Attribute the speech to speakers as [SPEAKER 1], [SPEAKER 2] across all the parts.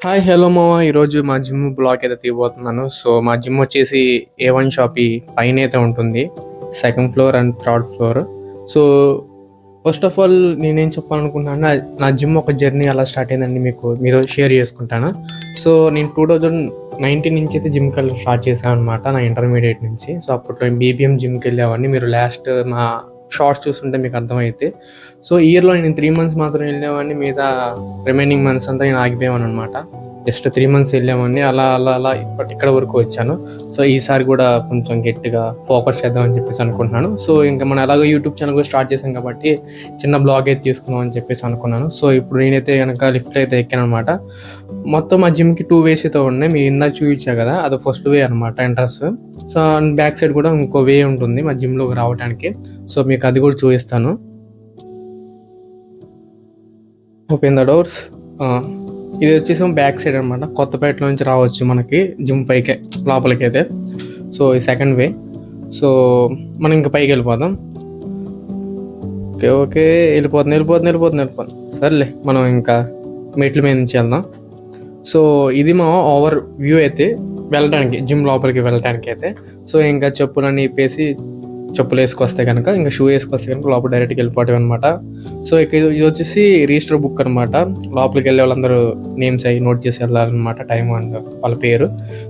[SPEAKER 1] Hi hello మామ ఈరోజు మా జిమ్ బ్లాగ్ అయితే తీయబోతున్నాను. సో మా జిమ్ వచ్చేసి A1 షాప్ పైన అయితే ఉంటుంది, second floor and third floor. So first of all నేనేం చెప్పాలనుకుంటున్నాను, నా జిమ్ ఒక జర్నీ అలా స్టార్ట్ అయిందండి, మీతో షేర్ చేసుకుంటాను. సో నేను 2019 నుంచి అయితే జిమ్కి వెళ్ళి స్టార్ట్ చేశాను అనమాట, నా ఇంటర్మీడియట్ నుంచి. సో అప్పట్లో BBM జిమ్కి వెళ్ళేవాడిని. మీరు లాస్ట్ మా షార్ట్స్ చూస్తుంటే మీకు అర్థమైతే. సో ఇయర్లో నేను 3 months మాత్రం వెళ్ళేవాడిని, మిగతా రిమైనింగ్ మంత్స్ అంతా నేను ఆగిపోయాను అనమాట. జస్ట్ 3 months వెళ్ళామండి, అలా అలా అలా ఇక్కడ వరకు వచ్చాను. సో ఈసారి కూడా కొంచెం గట్టిగా ఫోకస్ చేద్దామని చెప్పేసి అనుకుంటున్నాను. సో ఇంకా మనం ఎలాగో యూట్యూబ్ ఛానల్ కూడా స్టార్ట్ చేశాం కాబట్టి చిన్న బ్లాగ్ అయితే తీసుకుందాం అని చెప్పేసి అనుకున్నాను. సో ఇప్పుడు నేనైతే కనుక లిఫ్ట్లో అయితే ఎక్కాను అనమాట. మొత్తం మా జిమ్కి 2 ways అయితే ఉన్నాయి. మీరు ఇందాక చూపించా కదా, అది ఫస్ట్ వే అనమాట, ఎంట్రన్స్. సో బ్యాక్ సైడ్ కూడా ఇంకో వే ఉంటుంది మా జిమ్లోకి రావడానికి. సో మీకు అది కూడా చూపిస్తాను. Open the doors. ఇది వచ్చేసి బ్యాక్ సైడ్ అనమాట, కొత్తపేటలో నుంచి రావచ్చు మనకి జిమ్ పైకే లోపలికి అయితే. సో ఈ సెకండ్ వే. సో మనం ఇంకా పైకి వెళ్ళిపోదాం. ఓకే ఓకే వెళ్ళిపోతుంది. సర్లే మనం ఇంకా మెట్ల మీద నుంచి వెళ్దాం. సో ఇది మా ఓవర్ వ్యూ అయితే వెళ్ళడానికి, జిమ్ లోపలికి వెళ్ళడానికి అయితే. సో ఇంకా చెప్పులన్నీ ఇప్పేసి, చెప్పులు వేసుకొస్తే కనుక, ఇంకా షూ వేసుకొస్తే కనుక లోపల డైరెక్ట్గా వెళ్ళిపోవటం అనమాట. సో ఇది వచ్చేసి రిజిస్టర్ బుక్ అనమాట. లోపలికి వెళ్ళే వాళ్ళందరూ నేమ్స్ అవి నోట్ చేసి వెళ్ళాలన్నమాట, టైం అండ్ వాళ్ళ పేరు.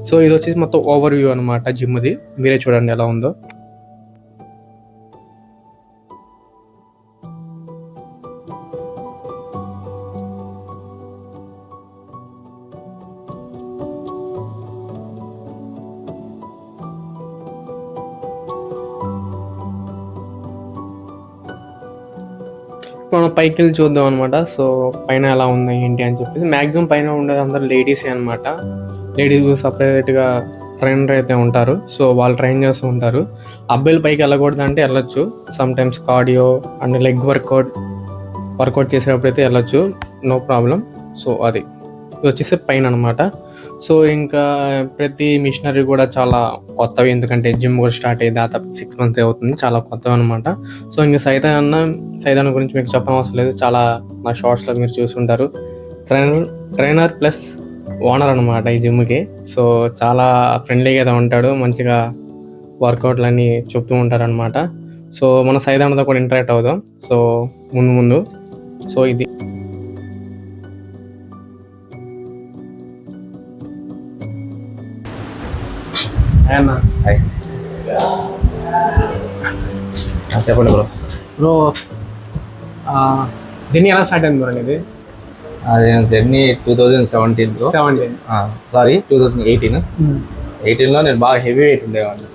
[SPEAKER 1] సో ఇది వచ్చేసి మొత్తం ఓవర్ వ్యూ అనమాట జిమ్ది. మీరే చూడండి ఎలా ఉందో. మనం పైకి వెళ్ళి చూద్దాం అనమాట. సో పైన ఎలా ఉంది ఏంటి అని చెప్పేసి. మ్యాక్సిమం పైన ఉండేది అందరూ లేడీసే అనమాట. లేడీస్ సపరేట్గా ట్రైనర్ అయితే ఉంటారు. సో వాళ్ళు ట్రైన్ చేస్తూ ఉంటారు. అబ్బాయిలు పైకి వెళ్ళకూడదు అంటే వెళ్ళొచ్చు, some times cardio and leg work out చేసేటప్పుడు అయితే వెళ్ళొచ్చు, నో ప్రాబ్లం. సో ఇది వచ్చేసి పైన అనమాట. సో ఇంకా ప్రతి మిషనరీ కూడా చాలా కొత్తవి, ఎందుకంటే జిమ్ కూడా స్టార్ట్ అయ్యి దాదాపు 6 months అవుతుంది, చాలా కొత్తవి అనమాట. సో ఇంకా సైదాన్ గురించి మీకు చెప్పడం అవసరం లేదు, చాలా నా షార్ట్స్లో మీరు చూసుంటారు. ట్రైనర్ ప్లస్ ఓనర్ అనమాట ఈ జిమ్కి. సో చాలా ఫ్రెండ్లీగా అయితే ఉంటాడు, మంచిగా వర్కౌట్లు అన్నీ చెప్తూ ఉంటారు అనమాట. సో మన సైదాన్తో కూడా ఇంటరాక్ట్ అవుదాం సో ముందు. సో ఇది
[SPEAKER 2] చెప్పండి
[SPEAKER 1] బ్రో. జర్నీ ఎలా స్టార్ట్ అయింది బ్రో అనేది?
[SPEAKER 2] అది జర్నీ 2017లో, సారీ 2018లో నేను బాగా హెవీ వెయిట్ ఉండేవాడిని.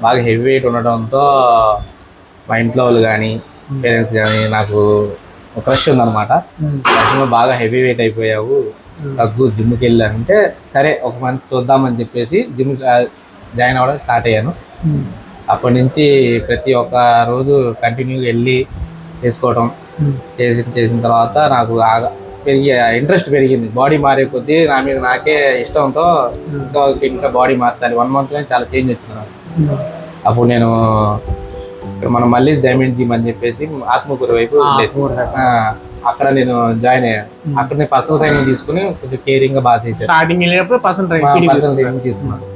[SPEAKER 2] బాగా హెవీ వెయిట్ ఉండడంతో మా ఇంట్లో వాళ్ళు కానీ పేరెంట్స్ కానీ నాకు ఒక క్రష్ ఉందన్నమాట. బాగా హెవీ వెయిట్ అయిపోయావు, తగ్గు, జిమ్కి వెళ్ళానంటే సరే ఒక మంత్ చూద్దామని చెప్పేసి జిమ్ జాయిన్ అవ్వడం స్టార్ట్ అయ్యాను. అప్పటి నుంచి ప్రతి ఒక్క రోజు కంటిన్యూగా వెళ్ళి చేసుకోవడం చేసిన తర్వాత నాకు ఇంట్రెస్ట్ పెరిగింది. బాడీ మారే కొద్దీ నా మీద నాకే ఇష్టంతో ఇంకా బాడీ మార్చాలి. 1 monthలో చాలా చేంజ్ వచ్చింది నాకు. అప్పుడు నేను ఇక్కడ మనం మళ్ళీ డైమండ్ జిమ్ అని చెప్పేసి ఆత్మకూరు వైపు అక్కడ నేను జాయిన్ అయ్యాను. అక్కడ నేను పర్సనల్ ట్రైనింగ్ తీసుకుని కొంచెం కేరింగ్గా బాగా చేశాను. పర్సనల్ ట్రైనింగ్ తీసుకున్నాను.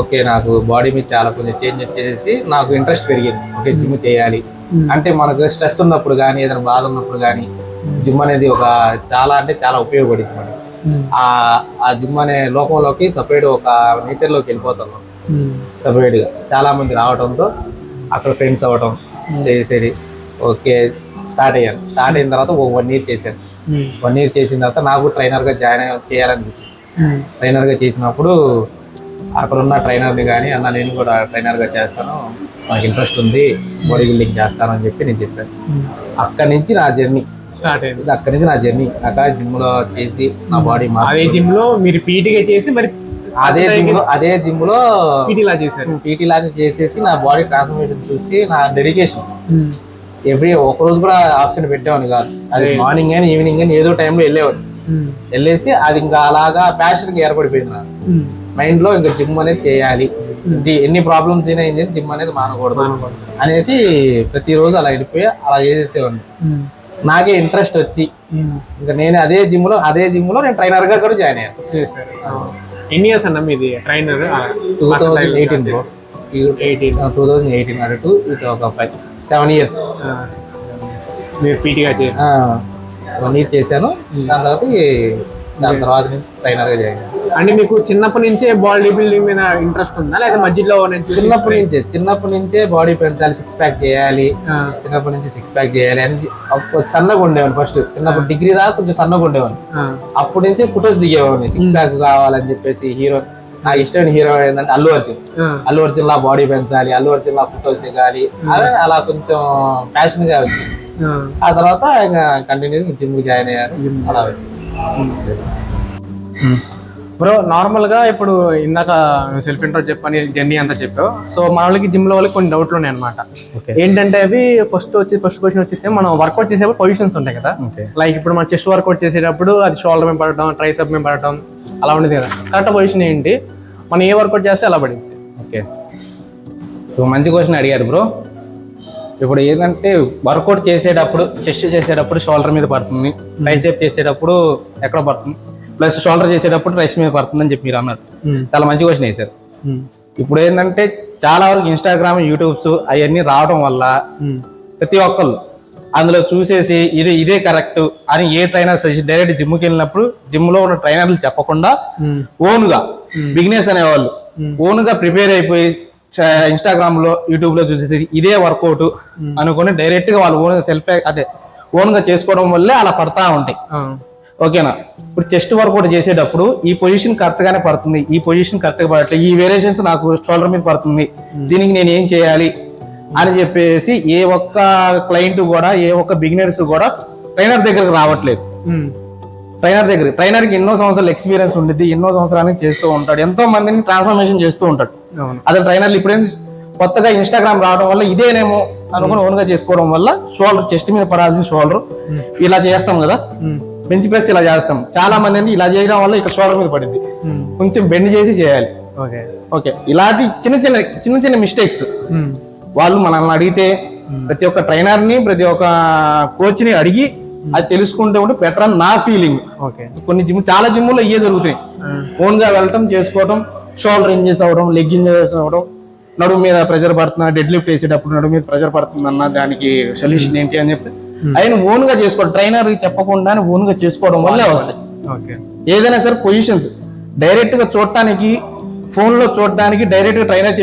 [SPEAKER 2] ఓకే, నాకు బాడీ మీద చాలా కొంచెం చేంజ్ వచ్చేసి నాకు ఇంట్రెస్ట్ పెరిగింది. ఓకే, జిమ్ చేయాలి అంటే మనకు స్ట్రెస్ ఉన్నప్పుడు కానీ ఏదైనా బాధ ఉన్నప్పుడు కానీ జిమ్ అనేది చాలా ఉపయోగపడింది మనకి. ఆ జిమ్ అనే లోకంలోకి సపరేట్ ఒక నేచర్లోకి వెళ్ళిపోతున్నాం సపరేట్గా. చాలా మంది రావడంతో అక్కడ ఫ్రెండ్స్ అవ్వటం చేసేది. ఓకే, స్టార్ట్ అయిన తర్వాత 1 year చేశాను. 1 year చేసిన తర్వాత నాకు ట్రైనర్గా చేయాలనిపించింది. ట్రైనర్గా చేసినప్పుడు అక్కడ ఉన్న ట్రైనర్ని కానీ అన్న నేను కూడా ట్రైనర్గా చేస్తాను, నాకు ఇంట్రెస్ట్ ఉంది, బాడీ బిల్డింగ్ చేస్తాను అని చెప్పి నేను చెప్పాను. అక్కడి నుంచి నా జర్నీ స్టార్ట్ అయింది. అక్కడ జిమ్లో చేసి నా బాడీ
[SPEAKER 1] అదే జిమ్లో మీరు పీటీగా చేసి మరి
[SPEAKER 2] అదే జిమ్లో పీటీ లాగా చేసేసి నా బాడీ ట్రాన్స్ఫర్మేషన్ చూసి నా డెడికేషన్ ఒక రోజు కూడా ఆప్షన్ పెట్టేవాడిని కాదు. అది మార్నింగ్ అయినా ఈవినింగ్ అయినా ఏదో టైంలో వెళ్ళేసి అది ఇంకా అలాగా ప్యాషన్గా ఏర్పడిపోయింది నా మైండ్లో. ఇంకా జిమ్ అనేది చేయాలి, ఎన్ని ప్రాబ్లమ్స్ అయినా జిమ్ అనేది మానకూడదు అనేది ప్రతిరోజు అలా వెళ్ళిపోయి అలా చేసేసేవాడిని. నాకే ఇంట్రెస్ట్ వచ్చి ఇంకా నేను అదే జిమ్ లో నేను ట్రైనర్ గా కూడా జాయిన్ అయ్యాను.
[SPEAKER 1] ఎన్ని ఇయర్స్ అన్న మీది ట్రైనర్?
[SPEAKER 2] 2018 బ్రో. 2018 అటు ఇటు ఒక 7 years
[SPEAKER 1] మీరు పీటీగా
[SPEAKER 2] 1 year చేశాను. దాని తర్వాత నుంచి ట్రైనర్ గా జాయిన్ అయ్యాను.
[SPEAKER 1] అంటే మీకు చిన్నప్పటి నుంచే బాడీ బిల్డింగ్ మీద ఇంట్రెస్ట్ ఉందా లేదా మధ్యలో?
[SPEAKER 2] చిన్నప్పటి నుంచే బాడీ పెంచాలి, 6 pack చేయాలి, చిన్నప్పటి నుంచి 6 pack చేయాలి అని సన్నగా ఉండేవాడిని. ఫస్ట్ చిన్నప్పుడు డిగ్రీ దాకా కొంచెం సన్నగా ఉండేవాడిని. అప్పటి నుంచి ఫొటోస్ దిగేవాడిని 6 pack కావాలని చెప్పేసి. హీరో నాకు ఇష్టమైన హీరో ఏంటంటే అల్లు అర్జున్ లా బాడీ పెంచాలి, అల్లు అర్జున్ లా ఫొటోస్ దిగాలి, అలా కొంచెం ప్యాషన్ గా వచ్చింది. ఆ తర్వాత ఇంకా కంటిన్యూస్ జిమ్ కి జాయిన్ అయ్యారు. అలా వచ్చింది
[SPEAKER 1] బ్రో. నార్మల్గా ఇప్పుడు ఇందాక సెల్ఫ్ ఇంట్రో చెప్పని జర్నీ అంతా చెప్పావు. సో మన వాళ్ళకి జిమ్లో వాళ్ళకి కొన్ని డౌట్లు ఉన్నాయి అనమాట. ఏంటంటే అవి ఫస్ట్ క్వశ్చన్ వచ్చేసి మనం వర్కౌట్ చేసేప్పుడు పొజిషన్స్ ఉంటాయి కదా. లైక్ ఇప్పుడు మనం చెస్ట్ వర్కౌట్ చేసేటప్పుడు అది షోల్డర్ మీద పడటం, ట్రైసెప్ మీద పడటం అలా ఉండేది కదా. కరెక్ట్ పొజిషన్ ఏంటి? మనం ఏ వర్కౌట్ చేస్తే అలా పడింది.
[SPEAKER 2] ఓకే, సో మంచి క్వశ్చన్ అడిగారు బ్రో. ఇప్పుడు ఏంటంటే వర్కౌట్ చేసేటప్పుడు చెస్ట్ చేసేటప్పుడు షోల్డర్ మీద పడుతుంది, ట్రైసెప్ చేసేటప్పుడు ఎక్కడ పడుతుంది, ప్లస్ షోల్డర్ చేసేటప్పుడు రైస్ మీద పడుతుంది అని చెప్పి మీరు అన్నారు. చాలా మంచి క్వశ్చన్ వేశారు. ఇప్పుడు ఏంటంటే చాలా వరకు ఇన్స్టాగ్రామ్, యూట్యూబ్స్ అవన్నీ రావడం వల్ల ప్రతి ఒక్కళ్ళు అందులో చూసేసి ఇదే కరెక్ట్ అని ఏ ట్రైనర్ డైరెక్ట్ జిమ్కి వెళ్ళినప్పుడు జిమ్ లో ఉన్న ట్రైనర్లు చెప్పకుండా ఓన్ గా బిగినర్స్ అనేవాళ్ళు ఓన్ గా ప్రిపేర్ అయిపోయి ఇన్స్టాగ్రామ్ లో, యూట్యూబ్ లో చూసేసి ఇదే వర్కౌట్ అనుకుని డైరెక్ట్ గా వాళ్ళు ఓన్ గా చేసుకోవడం వల్లే అలా పడతా ఉంటాయి. ఓకేనా? ఇప్పుడు చెస్ట్ వర్కౌట్ చేసేటప్పుడు ఈ పొజిషన్ కరెక్ట్ గానే పడుతుంది, ఈ పొజిషన్ కరెక్ట్ గా పడట్లేదు, ఈ వేరియేషన్స్ నాకు షోల్డర్ మీద పడుతుంది, దీనికి నేను ఏం చేయాలి అని చెప్పేసి ఏ ఒక్క క్లయింట్ కూడా, ఏ ఒక్క బిగినర్స్ కూడా ట్రైనర్ దగ్గరకు రావట్లేదు. ట్రైనర్ కి ఎన్నో సంవత్సరాల ఎక్స్పీరియన్స్ ఉంటుంది, ఎన్నో సంవత్సరానికి చేస్తూ ఉంటాడు, ఎంతో మందిని ట్రాన్స్ఫర్మేషన్ చేస్తూ ఉంటాడు. అదే ట్రైనర్లు ఇప్పుడేం కొత్తగా ఇన్స్టాగ్రామ్ రావడం వల్ల ఇదేనేమో అనుకుని ఓన్ గా చేసుకోవడం వల్ల షోల్డర్, చెస్ట్ మీద పడాల్సిన షోల్డర్ ఇలా చేస్తాం కదా, బెంచ్ ప్రెస్ ఇలా చేస్తాం. చాలా మంది ఇలా చేయడం వల్ల ఇక్కడ షోల్డర్ మీద పడింది, కొంచెం బెండ్ చేసి చేయాలి. ఓకే, ఇలాంటి చిన్న చిన్న మిస్టేక్స్ వాళ్ళు మనల్ని అడిగితే, ప్రతి ఒక్క ట్రైనర్ ని, ప్రతి ఒక్క కోచ్ ని అడిగి అది తెలుసుకుంటే ఉంటే బెటర్ అని నా ఫీలింగ్. కొన్ని చాలా జిమ్లో ఇవే జరుగుతాయి. ఓన్ గా వెళ్ళటం, చేసుకోవడం, షోల్డర్ ఇంజెస్ అవడం, లెగ్ ఇంజెస్ అవడం, నడుము మీద ప్రెషర్ పడుతున్నా, డెడ్ లిఫ్ట్ వేసేటప్పుడు నడుము మీద ప్రెషర్ పడుతుందన్న దానికి సొల్యూషన్ ఏంటి అని చెప్పి ఆయన ఓన్ గా చేసుకోవడం, ట్రైనర్ చెప్పకుండా ఓన్ గా చేసుకోవడం వల్లే వస్తాయి. ఏదైనా సరే పొజిషన్స్ డైరెక్ట్ గా చూడటానికి, ఫోన్ లో చూడటానికి, డైరెక్ట్ గా ట్రైనర్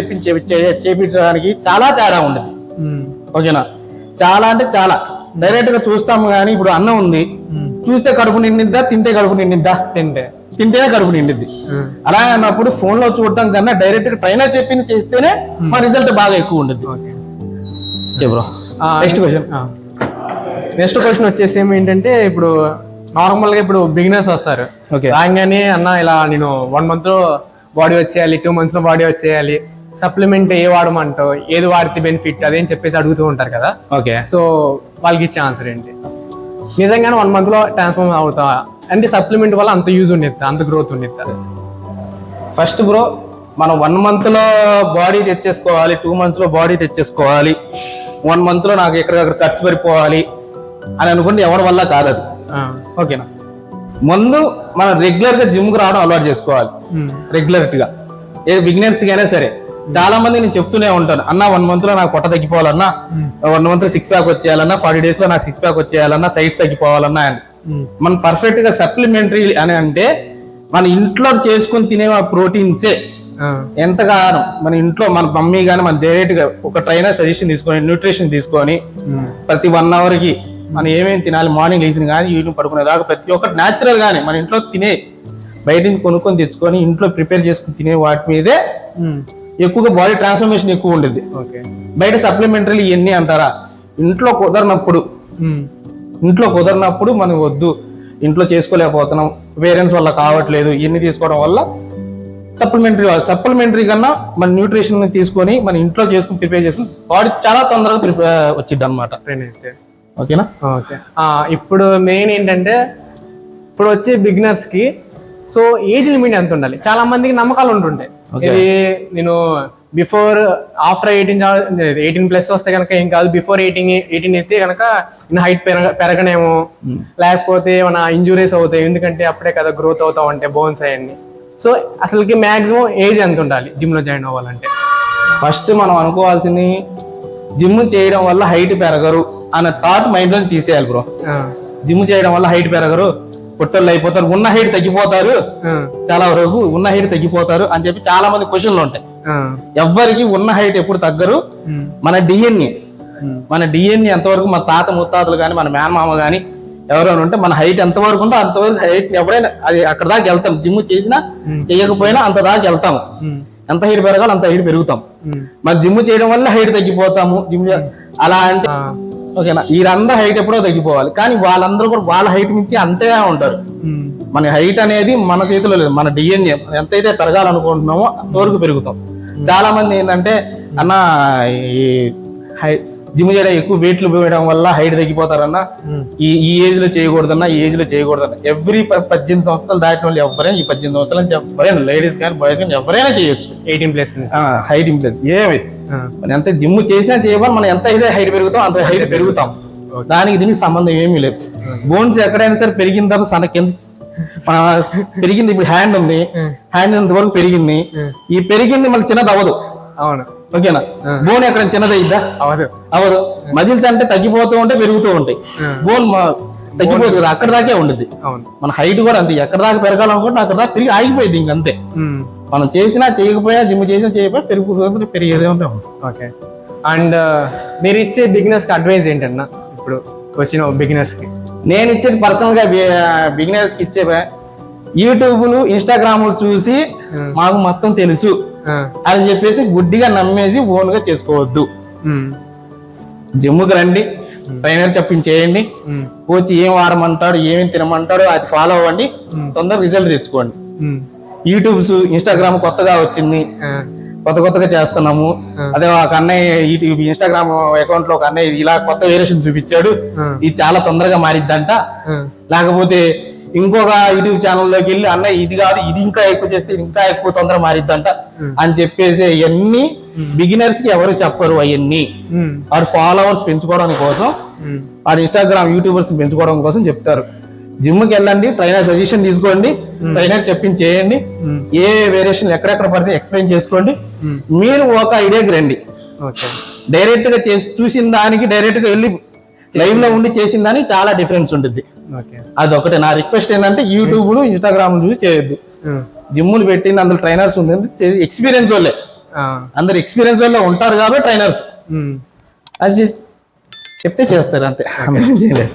[SPEAKER 2] చేపించడానికి చాలా తేడా ఉండదు. ఓకేనా? చాలా అంటే చాలా డైరెక్ట్ గా చూస్తాము. కానీ ఇప్పుడు అన్నం ఉంది, చూస్తే కడుపు నిండిద్దా, తింటే కడుపు నిండిద్దా? తింటేనే కడుపు నిండిద్ది. అలా అన్నప్పుడు ఫోన్ లో చూడటం కన్నా డైరెక్ట్ గా ట్రైనర్ చెప్పింది చేస్తేనే మా రిజల్ట్ బాగా ఎక్కువ ఉంటుంది.
[SPEAKER 1] నెక్స్ట్ క్వశ్చన్ వచ్చేసి ఏంటంటే, ఇప్పుడు నార్మల్ గా ఇప్పుడు బిగినర్స్ వస్తారు, రాగానే అన్న ఇలా నేను 1 month లో బాడీ వచ్చేయాలి, 2 months లో బాడీ వచ్చేయాలి, సప్లిమెంట్ ఏ వాడమంటావు, ఏది వాడితే బెనిఫిట్ అదేం చెప్పేసి అడుగుతూ ఉంటారు కదా.
[SPEAKER 2] ఓకే,
[SPEAKER 1] సో వాళ్ళకి ఇచ్చే ఆన్సర్ ఏంటి? నిజంగానే 1 month లో ట్రాన్స్ఫార్మ్ అవుతా అంటే సప్లిమెంట్ వల్ల అంత యూజ్ ఉండిద్దా, అంత గ్రోత్ ఉండిద్దా?
[SPEAKER 2] ఫస్ట్ బ్రో, మనం 1 month లో బాడీ తెచ్చేసుకోవాలి, 2 months లో బాడీ తెచ్చేసుకోవాలి, 1 month లో నాకు ఎక్కడికక్కడ ఖర్చు పడిపోవాలి అని అనుకుంటే ఎవరి వల్ల కాదు అది. ఓకేనా? ముందు మనం రెగ్యులర్ గా జిమ్ కు రావడం అలవాటు చేసుకోవాలి. రెగ్యులర్ గా ఏది బిగినర్స్ అయినా సరే. చాలా మంది నేను చెప్తూనే ఉంటాను, అన్న 1 month లో నాకు పొట్ట తగ్గిపోవాలన్నా, 1 month లో 6 pack వచ్చేయాలన్నా, 40 days లో నాకు 6 pack వచ్చేయాలన్నా, సైడ్స్ తగ్గిపోవాలన్నా అని మనం పర్ఫెక్ట్ గా సప్లిమెంటరీ అని అంటే మన ఇంట్లో చేసుకుని తినే ప్రోటీన్సే ఎంతగానో మన ఇంట్లో మన మమ్మీ గానీ మన డైరెక్ట్ గా ఒక ట్రైనర్ సజెషన్ తీసుకొని, న్యూట్రిషన్ తీసుకొని ప్రతి 1 hour కి మనం ఏమేమి తినాలి, మార్నింగ్ లేచిన కానీ ఈవినింగ్ పడుకునేదాకా ప్రతి ఒక్కటి న్యాచురల్ గానే మన ఇంట్లో తినే, బయట నుంచి కొనుక్కొని తెచ్చుకొని ఇంట్లో ప్రిపేర్ చేసుకుని తినే వాటి మీదే ఎక్కువగా బాడీ ట్రాన్స్ఫర్మేషన్ ఎక్కువ ఉంటుంది. బయట సప్లిమెంటరీ ఇవన్నీ అంటారా? ఇంట్లో కుదరనప్పుడు మనం వద్దు, ఇంట్లో చేసుకోలేకపోతున్నాం, పేరెంట్స్ వల్ల కావట్లేదు, ఇవన్నీ తీసుకోవడం వల్ల సప్లిమెంటరీ కన్నా మన న్యూట్రిషన్ తీసుకొని మన ఇంట్లో చేసుకుని ప్రిపేర్ చేసుకుని బాడీ చాలా తొందరగా వచ్చింది అనమాట. ఓకేనా?
[SPEAKER 1] ఓకే. ఇప్పుడు మెయిన్ ఏంటంటే, ఇప్పుడు వచ్చే బిగినర్స్ కి సో ఏజ్ లిమిట్ ఎంత ఉండాలి? చాలా మందికి నమ్మకాలు ఉంటుంటాయి, ఇది నేను బిఫోర్ ఆఫ్టర్ 18+ వస్తే కనుక ఏం కాదు, బిఫోర్ 18 అయితే కనుక హైట్ పెరగనేమో, లేకపోతే ఏమైనా ఇంజురీస్ అవుతాయి, ఎందుకంటే అప్పుడే కదా గ్రోత్ అవుతా ఉంటాయి బోన్స్ అవన్నీ. సో అసలుకి మ్యాక్సిమం ఏజ్ ఎంత ఉండాలి జిమ్లో జాయిన్ అవ్వాలంటే?
[SPEAKER 2] ఫస్ట్ మనం అనుకోవాల్సింది జిమ్ చేయడం వల్ల హైట్ పెరగరు అనే థాట్ మైండ్లో తీసేయాలి బ్రో. జిమ్ చేయడం వల్ల హైట్ పెరగరు, పొట్టోళ్ళు అయిపోతారు, ఉన్న హైట్ తగ్గిపోతారు, చాలా వరకు ఉన్న హైట్ తగ్గిపోతారు అని చెప్పి చాలా మంది క్వశ్చన్లు ఉంటాయి. ఎవ్వరికి ఉన్న హైట్ ఎప్పుడు తగ్గరు. మన డిఎన్ఏ ఎంతవరకు, మన తాత ముత్తాతలు కానీ మన మేనమామ కానీ ఎవరైనా ఉంటే మన హైట్ ఎంతవరకు ఉంటే అంతవరకు హైట్ ఎవరైనా అది అక్కడ దాకా వెళ్తాం. జిమ్ చేసినా చేయకపోయినా అంత దాకా వెళ్తాము. ఎంత హైట్ పెరగాలి అంత హైట్ పెరుగుతాం. మరి జిమ్ చేయడం వల్ల హైట్ తగ్గిపోతాము జిమ్ అలా అంటే ఓకేనా. వీళ్ళందరూ హైట్ ఎప్పుడో తగ్గిపోవాలి, కానీ వాళ్ళందరూ కూడా వాళ్ళ హైట్ మించి అంతే ఉంటారు. మన హైట్ అనేది మన చేతిలో లేదు, మన డిఎన్ఏ ఎంతైతే పెరగాలనుకుంటున్నామో అంతవరకు పెరుగుతాం. చాలా మంది ఏంటంటే అన్న ఈ జిమ్ చేయడం ఎక్కువ వెయిట్లు వేయడం వల్ల హైట్ తగ్గిపోతారన్న, ఈ ఏజ్ లో చేయకూడదన్నా, ఈ ఏజ్ లో చేయకూడదన్న. ఎవ్రీ 18 సంవత్సరాలు దాటిన వాళ్ళు ఎవరైనా, ఈ 18 సంవత్సరాలు ఎవరైనా, లేడీస్ కానీ బాయ్స్ కానీ ఎవరైనా చేయొచ్చు 18+ హైట్ ఇంప్రెస్. ఏమి మనం ఎంత జిమ్ చేసినా చేయబోని మనం ఎంత అయితే హైట్ పెరుగుతాం అంత హైట్ పెరుగుతాం. దానికి దీనికి సంబంధం ఏమీ లేదు. బోన్స్ ఎక్కడైనా సరే పెరిగిన తర్వాత సన్న కింద పెరిగింది. ఇప్పుడు హ్యాండ్ ఉంది, హ్యాండ్ ఇంతవరకు పెరిగింది, ఈ పెరిగింది మళ్ళీ చిన్నది అవ్వదు. అవును ఓకేనా. బోన్ ఎక్కడ చిన్నదయ్యిద్దా? అవ్వదు. మజిల్స్ అంటే తగ్గిపోతూ ఉంటే పెరుగుతూ ఉంటాయి, బోన్ తగ్గిపోతుంది కదా, అక్కడ దాకే ఉంటుంది. మన హైట్ కూడా అంతే, ఎక్కడ దాకా పెరగాలనుకుంటే అక్కడ దాకా పెరిగి ఆగిపోయింది ఇంకంతే. మనం చేసినా చేయకపోయినా, జిమ్ చేసినా చేయకపోయినా పెరుగుతుంది, పెరిగేదే ఉంటాం.
[SPEAKER 1] ఓకే. అండ్ మీరు ఇచ్చే బిగినర్స్ కి అడ్వైస్ ఏంటన్నా? ఇప్పుడు వచ్చిన బిగినర్స్ కి
[SPEAKER 2] నేను ఇచ్చేది పర్సనల్ గా బిగినర్స్ కి ఇచ్చే, యూట్యూబ్లు ఇన్స్టాగ్రామ్ చూసి మాకు మొత్తం తెలుసు అని చెప్పేసి గుడ్డిగా నమ్మేసి ఓన్ గా చేసుకోవద్దు. జిమ్కి రండి, ట్రైనర్ చెప్పించేయండి, కోచ్ ఏం వాడమంటాడు, ఏమేమి తినమంటాడు అది ఫాలో అవ్వండి, తొందరగా రిజల్ట్ తెచ్చుకోండి. యూట్యూబ్స్ ఇన్స్టాగ్రామ్ కొత్తగా వచ్చింది, కొత్తగా చేస్తున్నాము. అదే ఒక అన్నయ్య యూట్యూబ్ ఇన్స్టాగ్రామ్ అకౌంట్ లో ఒక అన్నయ్య ఇలా కొత్త వేరియేషన్ చూపించాడు, ఇది చాలా తొందరగా మారిద్దంట. లేకపోతే ఇంకొక యూట్యూబ్ ఛానల్లోకి వెళ్ళి అన్నయ్య ఇది కాదు, ఇది ఇంకా ఎక్కువ చేస్తే ఇంకా ఎక్కువ తొందరగా మారిద్దంట అని చెప్పేసి అవన్నీ బిగినర్స్ కి ఎవరు చెప్పరు. అవన్నీ వాడు ఫాలోవర్స్ పెంచుకోవడం కోసం, వాడు ఇన్స్టాగ్రామ్ యూట్యూబర్స్ పెంచుకోవడం కోసం చెప్తారు. జిమ్కి వెళ్ళండి, ట్రైనర్ సజెషన్ తీసుకోండి, ట్రైనర్ చెప్పించేయండి, ఏ వేరియేషన్ ఎక్కడెక్కడ పడితే ఎక్స్ప్లెయిన్ చేసుకోండి. మీరు ఒక ఐడియాకి రండి. డైరెక్ట్ గా చూసిన దానికి డైరెక్ట్ గా వెళ్ళి లైవ్ లో ఉండి చేసిన దానికి చాలా డిఫరెన్స్ ఉంటుంది. అదొకటి నా రిక్వెస్ట్ ఏంటంటే యూట్యూబ్ ఇన్స్టాగ్రామ్ చూసి చేయొద్దు. జిమ్ములు పెట్టింది అందులో ట్రైనర్స్ ఉంది, ఎక్స్పీరియన్స్ వాళ్ళే, అందరు ఎక్స్పీరియన్స్ వాళ్ళే ఉంటారు కాబట్టి ట్రైనర్స్ అది చెప్తే చేస్తారు అంతే, చేయలేదు.